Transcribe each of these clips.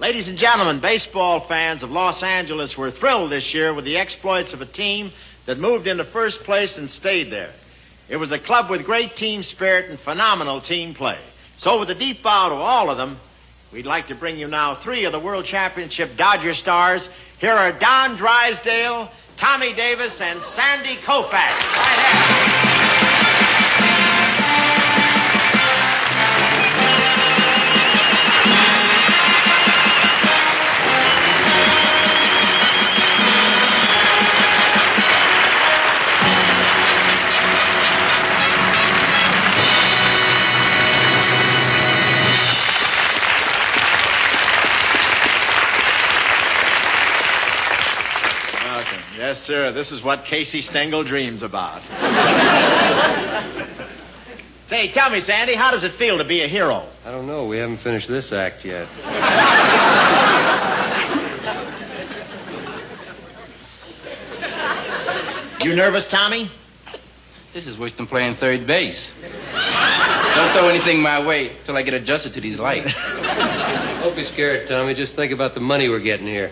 Ladies and gentlemen, baseball fans of Los Angeles were thrilled this year with the exploits of a team that moved into first place and stayed there. It was a club with great team spirit and phenomenal team play. So with a deep bow to all of them, we'd like to bring you now 3 of the World Championship Dodger stars. Here are Don Drysdale, Tommy Davis, and Sandy Koufax. Right ahead. Yes, sir. This is what Casey Stengel dreams about. Say, tell me, Sandy, how does it feel to be a hero? I don't know. We haven't finished this act yet. You nervous, Tommy? This is worse than playing third base. Don't throw anything my way till I get adjusted to these lights. Don't be scared, Tommy. Just think about the money we're getting here.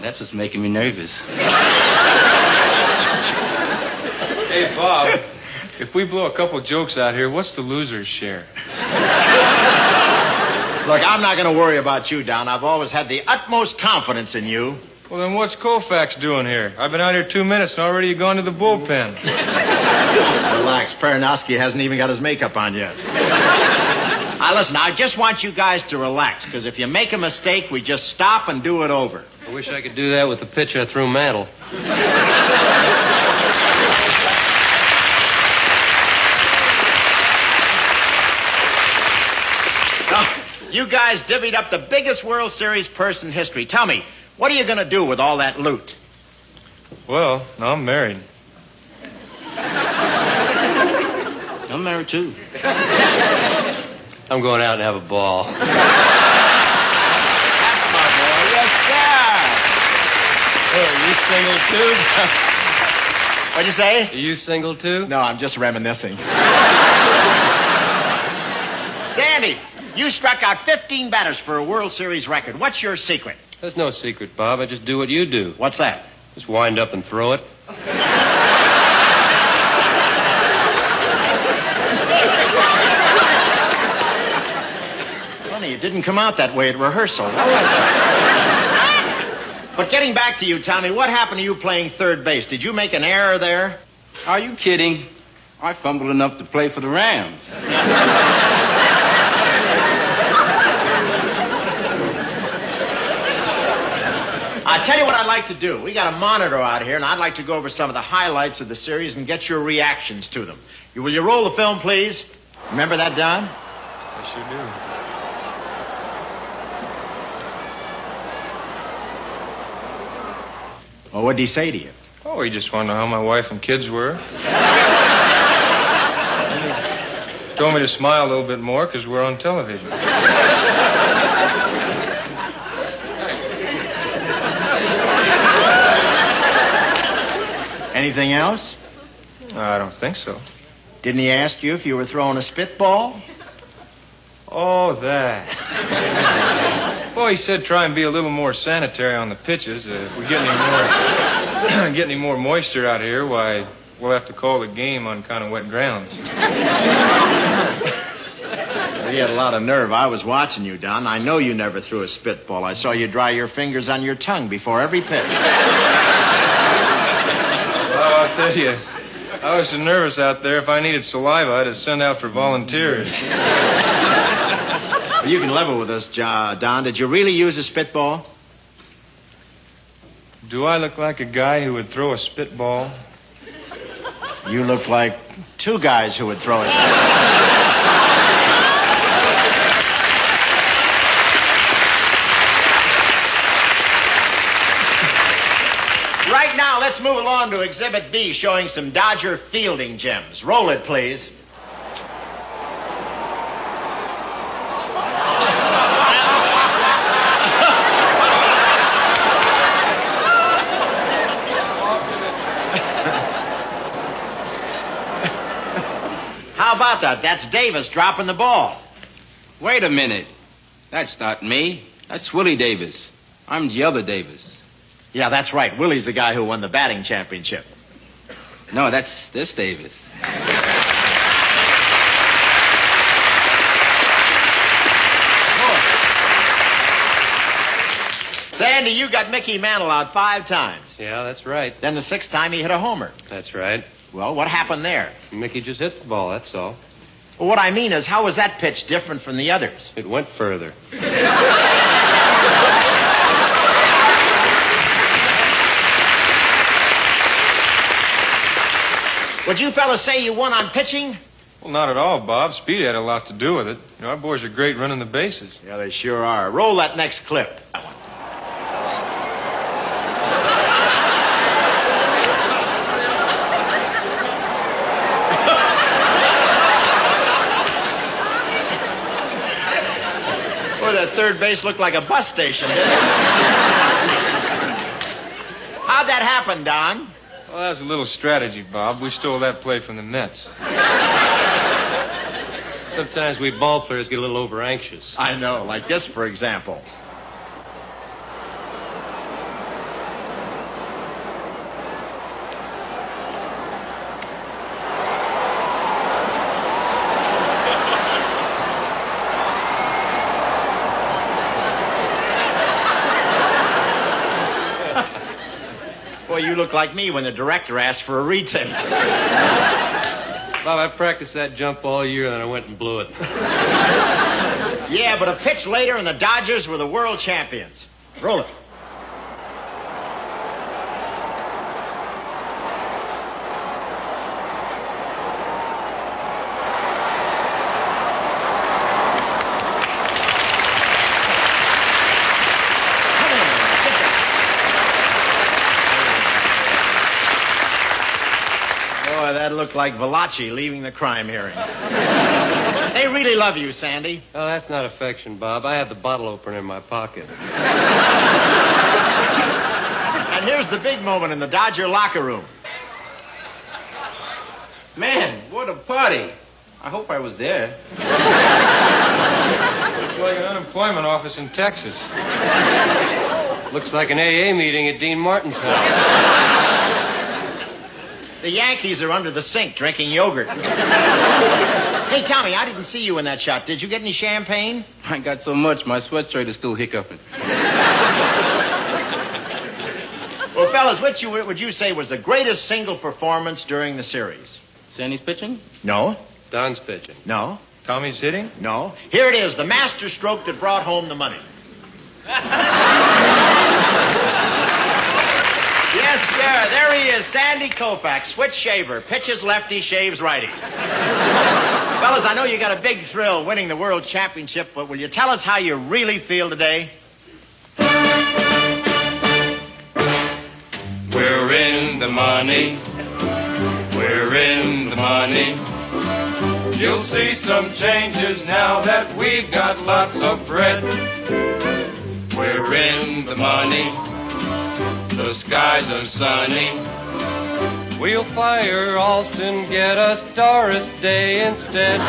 That's what's making me nervous. Hey, Bob, if we blow a couple jokes out here, what's the loser's share? Look, I'm not going to worry about you, Don. I've always had the utmost confidence in you. Well, then what's Koufax doing here? I've been out here 2 minutes and already gone to the bullpen. Relax. Peronowski hasn't even got his makeup on yet. Now, listen, I just want you guys to relax, because if you make a mistake, we just stop and do it over. I wish I could do that with the pitch I threw Mantle. Now, you guys divvied up the biggest World Series purse in history. Tell me, what are you going to do with all that loot? Well, I'm married. I'm married, too. I'm going out and have a ball. Are you single, too? What'd you say? Are you single, too? No, I'm just reminiscing. Sandy, you struck out 15 batters for a World Series record. What's your secret? There's no secret, Bob. I just do what you do. What's that? Just wind up and throw it. Funny, it didn't come out that way at rehearsal. But getting back to you, Tommy, what happened to you playing third base? Did you make an error there? Are you kidding? I fumbled enough to play for the Rams. I'll tell you what I'd like to do. We got a monitor out here, and I'd like to go over some of the highlights of the series and get your reactions to them. Will you roll the film, please? Remember that, Don? I sure do. Well, what'd he say to you? Oh, he just wanted to know how my wife and kids were. Told me to smile a little bit more because we're on television. Anything else? I don't think so. Didn't he ask you if you were throwing a spitball? Oh, that. Well, he said try and be a little more sanitary on the pitches. If we get any more moisture out here, why, we'll have to call the game on kind of wet grounds. Well, you had a lot of nerve. I was watching you, Don. I know you never threw a spitball. I saw you dry your fingers on your tongue before every pitch. Well, I'll tell you, I was so nervous out there. If I needed saliva, I'd have sent out for volunteers. You can level with us, Don. Did you really use a spitball? Do I look like a guy who would throw a spitball? You look like 2 guys who would throw a spitball. Right now, let's move along to Exhibit B, showing some Dodger fielding gems. Roll it, please. about that? That's Davis dropping the ball. Wait a minute. That's not me. That's Willie Davis. I'm the other Davis. Yeah, that's right. Willie's the guy who won the batting championship. No, that's this Davis. Sandy, you got Mickey Mantle out 5 times. Yeah, that's right. Then the 6th time he hit a homer. That's right. Well, what happened there? Mickey just hit the ball, that's all. Well, what I mean is, how was that pitch different from the others? It went further. Would you fellas say you won on pitching? Well, not at all, Bob. Speed had a lot to do with it. You know, our boys are great running the bases. Yeah, they sure are. Roll that next clip. Boy, that third base looked like a bus station, didn't it? How'd that happen, Don? Well, that was a little strategy, Bob. We stole that play from the Mets. Sometimes we ball players get a little over anxious. I know, like this, for example. Boy, you look like me when the director asked for a retake. Bob, I practiced that jump all year, and I went and blew it. Yeah, but a pitch later and the Dodgers were the world champions. Roll it. That looked like Valachi leaving the crime hearing. They really love you, Sandy. Oh, that's not affection, Bob. I had the bottle opener in my pocket. And here's the big moment in the Dodger locker room. Man, what a party. I hope I was there. Looks like an unemployment office in Texas. Looks like an AA meeting at Dean Martin's house. The Yankees are under the sink drinking yogurt. Hey, Tommy, I didn't see you in that shot. Did you get any champagne? I got so much, my sweatshirt is still hiccuping. Well, fellas, which would you say was the greatest single performance during the series? Sandy's pitching? No. Don's pitching. No. Tommy's hitting? No. Here it is, the master stroke that brought home the money. Yes, sir. There he is, Sandy Koufax, switch shaver. Pitches lefty, shaves righty. Fellas, I know you got a big thrill winning the world championship, but will you tell us how you really feel today? We're in the money. We're in the money. You'll see some changes now that we've got lots of bread. We're in the money. The skies are sunny. We'll fire Alston, get us Doris Day instead.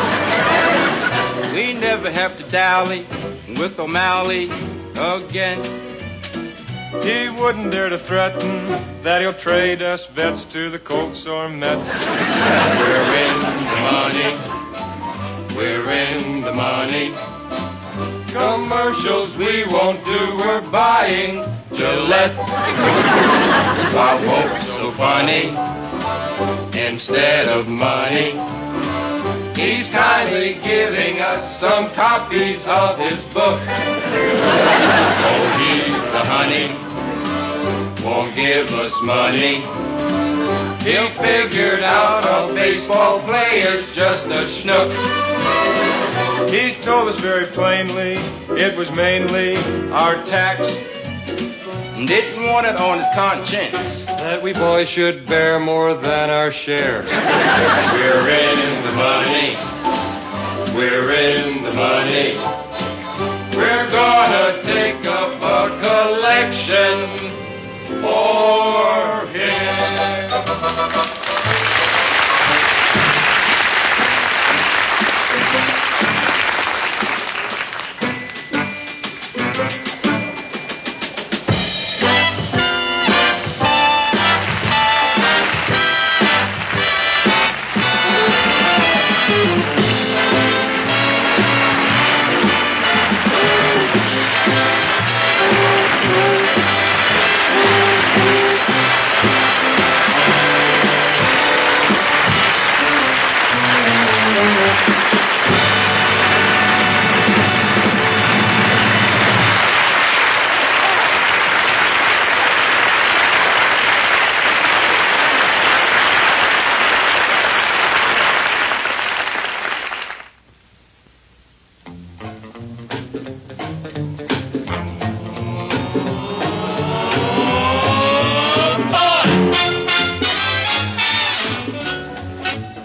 We never have to dally with O'Malley again. He wouldn't dare to threaten that he'll trade us vets to the Colts or Mets. We're in the money. We're in the money. Commercials we won't do, we're buying Gillette. Our folks so funny. Instead of money, he's kindly giving us some copies of his book. Oh, he's a honey, won't give us money. He figured out a baseball player's just a schnook. He told us very plainly it was mainly our tax. Didn't want it on his conscience that we boys should bear more than our share. We're in the money. We're in the money. We're gonna take up a collection for him.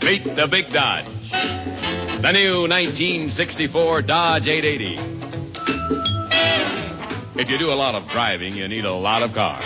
Meet the Big Dodge. The new 1964 Dodge 880. If you do a lot of driving, you need a lot of car.